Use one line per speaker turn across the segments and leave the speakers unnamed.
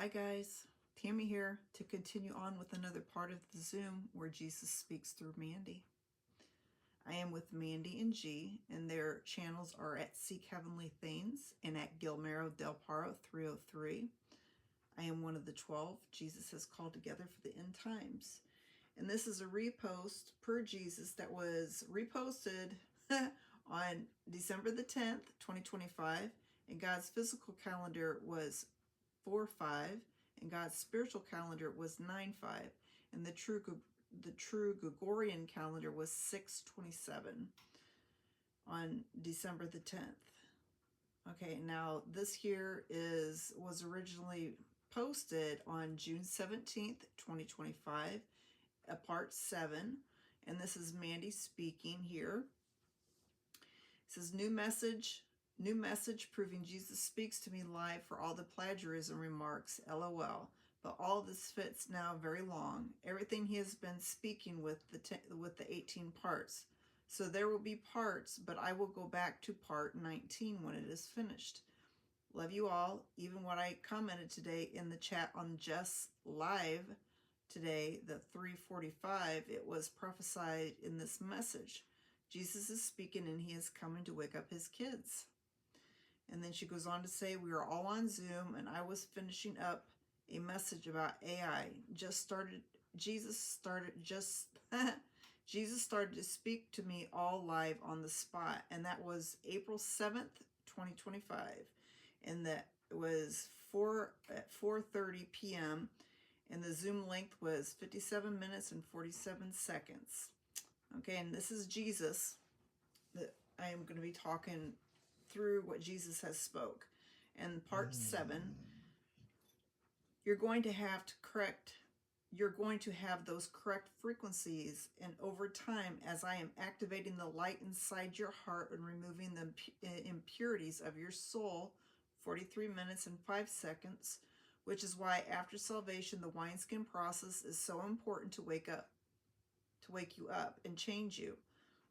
Hi guys, Tammy here to continue on with another part of the Zoom where Jesus speaks through Mandy. I am with Mandy and G, and their channels are at SeekHeavenlyThings and at Gilmero Del Paro 303. I am one of the 12 Jesus has called together for the end times. And this is a repost per Jesus that was reposted on December the 10th, 2025, and God's physical calendar was 4/5, and God's spiritual calendar was 9/5, and the true Gregorian calendar was 6/27 on December the 10th. Okay, now this here was originally posted on June 17th, 2025, a part 7, and this is Mandy speaking here. It says new message proving Jesus speaks to me live for all the plagiarism remarks, LOL. But all this fits now very long. Everything he has been speaking with the 18 parts. So there will be parts, but I will go back to part 19 when it is finished. Love you all. Even what I commented today in the chat on Jess Live today, the 3:45, it was prophesied in this message. Jesus is speaking and he is coming to wake up his kids. And then she goes on to say, we are all on Zoom and I was finishing up a message about AI. Jesus started to speak to me all live on the spot. And that was April 7th, 2025. And that was at 4:30 p.m. And the Zoom length was 57 minutes and 47 seconds. Okay, and this is Jesus that I am going to be talking through what Jesus has spoke. And part 7, you're going to have those correct frequencies, and over time, as I am activating the light inside your heart and removing the impurities of your soul, 43 minutes and 5 seconds, which is why after salvation, the wineskin process is so important to wake you up and change you.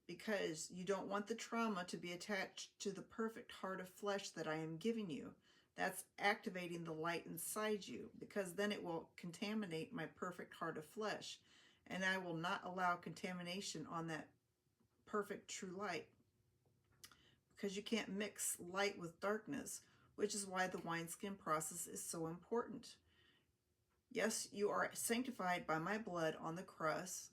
Because you don't want the trauma to be attached to the perfect heart of flesh that I am giving you. That's activating the light inside you, because then it will contaminate my perfect heart of flesh. And I will not allow contamination on that perfect true light. Because you can't mix light with darkness, which is why the wineskin process is so important. Yes, you are sanctified by my blood on the cross.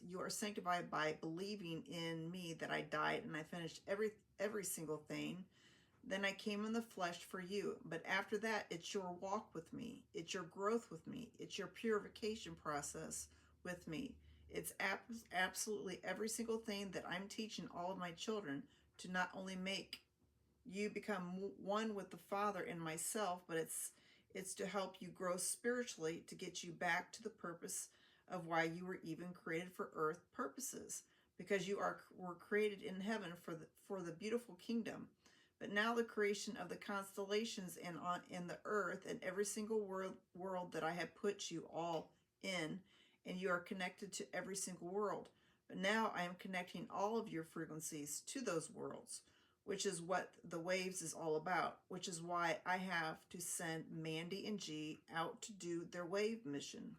You are sanctified by believing in me that I died and I finished every single thing. Then I came in the flesh for you. But after that, it's your walk with me. It's your growth with me. It's your purification process with me. It's absolutely every single thing that I'm teaching all of my children, to not only make you become one with the Father and myself, but it's to help you grow spiritually, to get you back to the purpose of why you were even created for earth purposes, because were created in heaven for the beautiful kingdom. But now the creation of the constellations and in the earth and every single world that I have put you all in, and you are connected to every single world. But now I am connecting all of your frequencies to those worlds, which is what the waves is all about, which is why I have to send Mandy and G out to do their wave mission.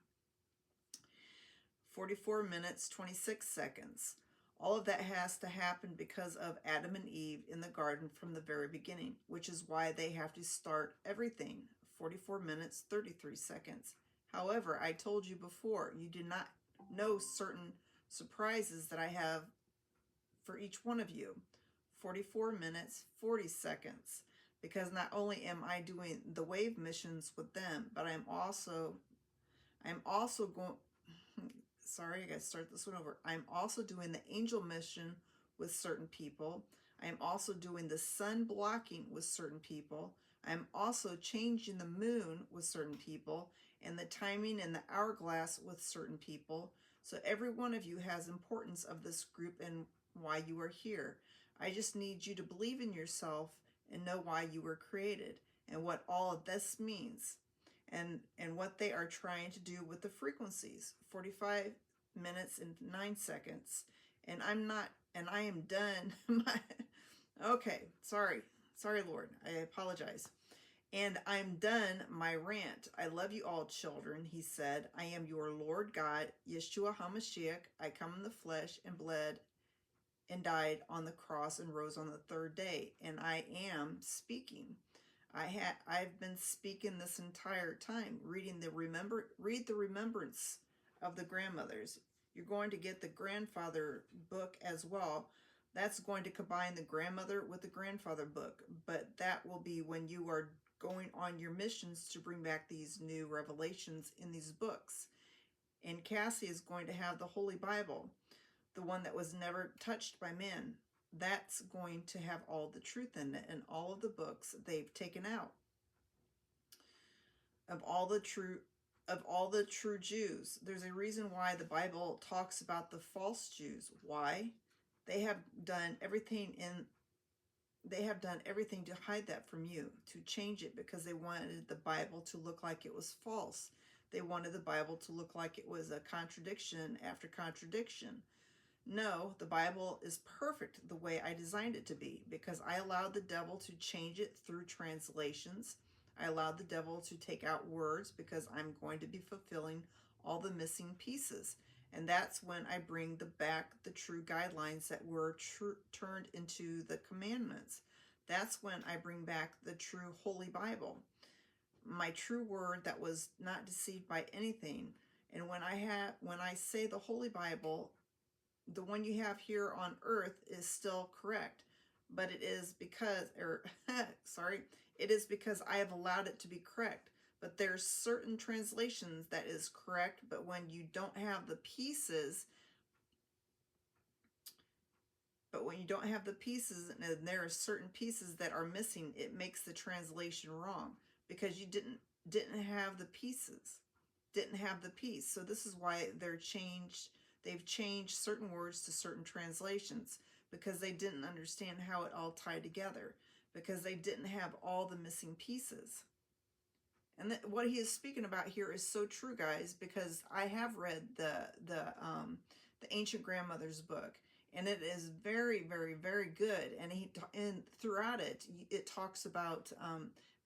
44 minutes, 26 seconds. All of that has to happen because of Adam and Eve in the garden from the very beginning, which is why they have to start everything. 44 minutes, 33 seconds. However, I told you before, you do not know certain surprises that I have for each one of you. 44 minutes, 40 seconds. Because not only am I doing the wave missions with them, but I'm also going... Sorry, I gotta start this one over. I'm also doing the angel mission with certain people. I'm also doing the sun blocking with certain people. I'm also changing the moon with certain people, and the timing and the hourglass with certain people. So every one of you has importance of this group and why you are here. I just need you to believe in yourself and know why you were created and what all of this means. And what they are trying to do with the frequencies. 45 minutes and 9 seconds. And I am done. Okay, sorry, Lord, I apologize. And I'm done my rant. I love you all, children, he said. I am your Lord God, Yeshua HaMashiach. I come in the flesh and bled and died on the cross and rose on the third day. And I am speaking. I've been speaking this entire time. Read the remembrance of the grandmothers. You're going to get the grandfather book as well. That's going to combine the grandmother with the grandfather book, but that will be when you are going on your missions to bring back these new revelations in these books. And Cassie is going to have the Holy Bible, the one that was never touched by men. That's going to have all the truth in it, and all of the books they've taken out of all the true Jews. There's a reason why the Bible talks about the false Jews. Why? They have done everything to hide that from you, to change it, because they wanted the Bible to look like it was false. They wanted the Bible to look like it was a contradiction after contradiction. No, the Bible is perfect the way I designed it to be, because I allowed the devil to change it through translations. I allowed the devil to take out words, because I'm going to be fulfilling all the missing pieces. And that's when I bring back the true guidelines that were turned into the commandments. That's when I bring back the true Holy Bible, my true word that was not deceived by anything. And when I say the Holy Bible, the one you have here on earth is still correct, but it is because, it is because I have allowed it to be correct. But there's certain translations that is correct, but when you don't have the pieces, and there are certain pieces that are missing, it makes the translation wrong, because you didn't have the pieces, didn't have the piece. So this is why they've changed certain words to certain translations, because they didn't understand how it all tied together, because they didn't have all the missing pieces. And what he is speaking about here is so true, guys, because I have read the Ancient Grandmother's book, and it is very, very, very good. And throughout it talks about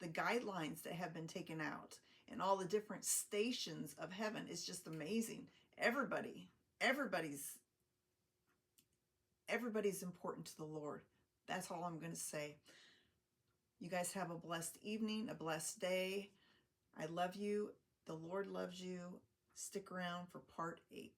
the guidelines that have been taken out and all the different stations of heaven. It's just amazing. Everybody's important to the Lord. That's all I'm going to say. You guys have a blessed evening, a blessed day. I love you. The Lord loves you. Stick around for part 8.